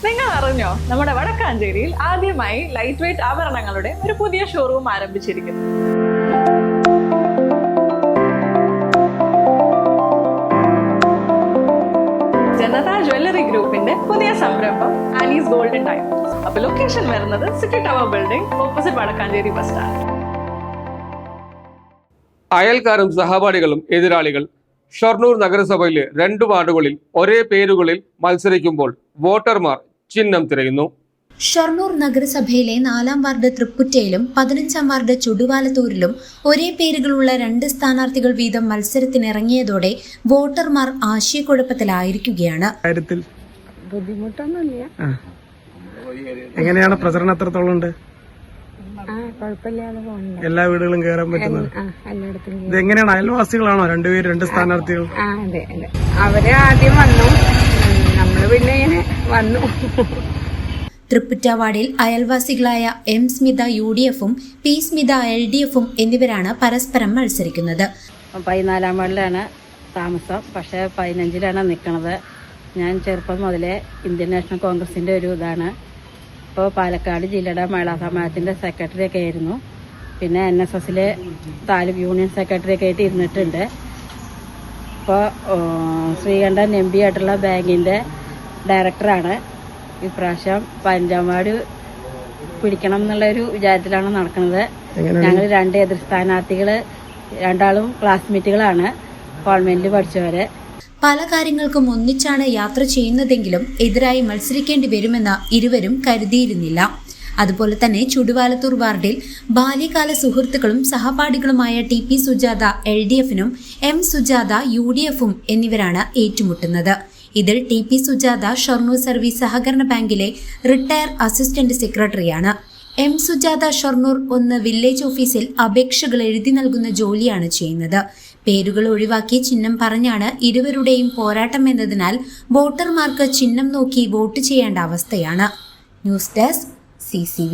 നിങ്ങൾ അറിഞ്ഞോ, നമ്മുടെ വടക്കാഞ്ചേരിയിൽ ആദ്യമായി ലൈറ്റ് വെയ്റ്റ് ആഭരണങ്ങളുടെ ഒരു പുതിയ ഷോറൂം ആരംഭിച്ചിരിക്കുന്നു. ജനത ജ്വല്ലറി ഗ്രൂപ്പിന്റെ പുതിയ സംരംഭം ആനീസ് ഗോൾഡൻ ഡയമണ്ട്സ്. അപ്പൊ ലൊക്കേഷൻ വരുന്നത് city tower building opposite Vadakkanchery bus stand. അയൽക്കാരും സഹപാഠികളും എതിരാളികൾ. ഷൊർണൂർ നഗരസഭയിലെ 2 വാർഡുകളിൽ ഒരേ പേരുകളിൽ മത്സരിക്കുമ്പോൾ വോട്ടർമാർ ചിഹ്നം തിരയുന്നു. ഷൊർണൂർ നഗരസഭയിലെ 4-ാം വാർഡ് തൃപ്പുറ്റയിലും 15-ാം വാർഡ് ചുടുവാലത്തൂരിലും ഒരേ പേരുകളുള്ള 2 സ്ഥാനാർത്ഥികൾ വീതം മത്സരത്തിനിറങ്ങിയതോടെ വോട്ടർമാർ ആശയക്കുഴപ്പത്തിലായിരിക്കുകയാണ്. ബുദ്ധിമുട്ടൊന്നുമില്ല. എങ്ങനെയാണ് പ്രചരണം എത്രത്തോളം ഉണ്ട്? എല്ലാ വീടുകളും കയറാൻ പറ്റുന്നത്? ഇതെങ്ങനെയാണ്? അയൽവാസികളാണോ 2 പേര് 2 സ്ഥാനാർത്ഥികൾ? അതെ അതെ, അവര് ആദ്യം വന്നു, നമ്മള് പിന്നെ ഇങ്ങനെ വന്നു. തൃപ്പുറ്റ വാർഡിൽ അയൽവാസികളായ എം സ്മിത UDFും പി സ്മിത LDFും എന്നിവരാണ് പരസ്പരം മത്സരിക്കുന്നത്. 14-ാം വാർഡിലാണ് താമസം, പക്ഷെ 15-ലാണ് നിൽക്കുന്നത്. ഞാൻ ചെറുപ്പം മുതലേ ഇന്ത്യൻ നാഷണൽ കോൺഗ്രസിന്റെ ഒരു ഇതാണ്. ഇപ്പോൾ പാലക്കാട് ജില്ലയുടെ മഹിളാ സമാജത്തിന്റെ സെക്രട്ടറി ഒക്കെ ആയിരുന്നു. പിന്നെ NSSലെ താലൂക്ക് യൂണിയൻ സെക്രട്ടറി ഒക്കെ ആയിട്ട് ഇരുന്നിട്ടുണ്ട്. ഇപ്പോൾ ശ്രീകണ്ഠൻ MP ആയിട്ടുള്ള ബാങ്കിന്റെ ഡയറക്ടറാണ്. ഇപ്രാവശ്യം 15-ാം വാർഡ് പിടിക്കണം എന്നുള്ളൊരു വിചാരത്തിലാണ് നടക്കുന്നത്. ഞങ്ങൾ 2 എതിർ സ്ഥാനാർത്ഥികൾ, 2ആളും ക്ലാസ്മേറ്റുകളാണ്, കോൺവെന്റിൽ പഠിച്ചവര്. പല കാര്യങ്ങൾക്കും ഒന്നിച്ചാണ് യാത്ര ചെയ്യുന്നതെങ്കിലും എതിരായി മത്സരിക്കേണ്ടി വരുമെന്ന് ഇരുവരും കരുതിയിരുന്നില്ല. അതുപോലെ തന്നെ ചുടുവാലത്തൂർ വാർഡിൽ ബാല്യകാല സുഹൃത്തുക്കളും സഹപാഠികളുമായ TP സുജാത LDFിനും M സുജാത UDFും എന്നിവരാണ് ഏറ്റുമുട്ടുന്നത്. ഇതിൽ TP സുജാത ഷൊർണൂർ സർവീസ് സഹകരണ ബാങ്കിലെ റിട്ടയർ അസിസ്റ്റന്റ് സെക്രട്ടറിയാണ്. M സുജാത ഷൊർണൂർ 1 വില്ലേജ് ഓഫീസിൽ അപേക്ഷകൾ എഴുതി നൽകുന്ന ജോലിയാണ് ചെയ്യുന്നത്. പേരുകൾ ഒഴിവാക്കി ചിഹ്നം പറഞ്ഞാണ് ഇരുവരുടെയും പോരാട്ടം എന്നതിനാൽ വോട്ടർമാർക്ക് ചിഹ്നം നോക്കി വോട്ട് ചെയ്യേണ്ട അവസ്ഥയാണ്. News desk CCV.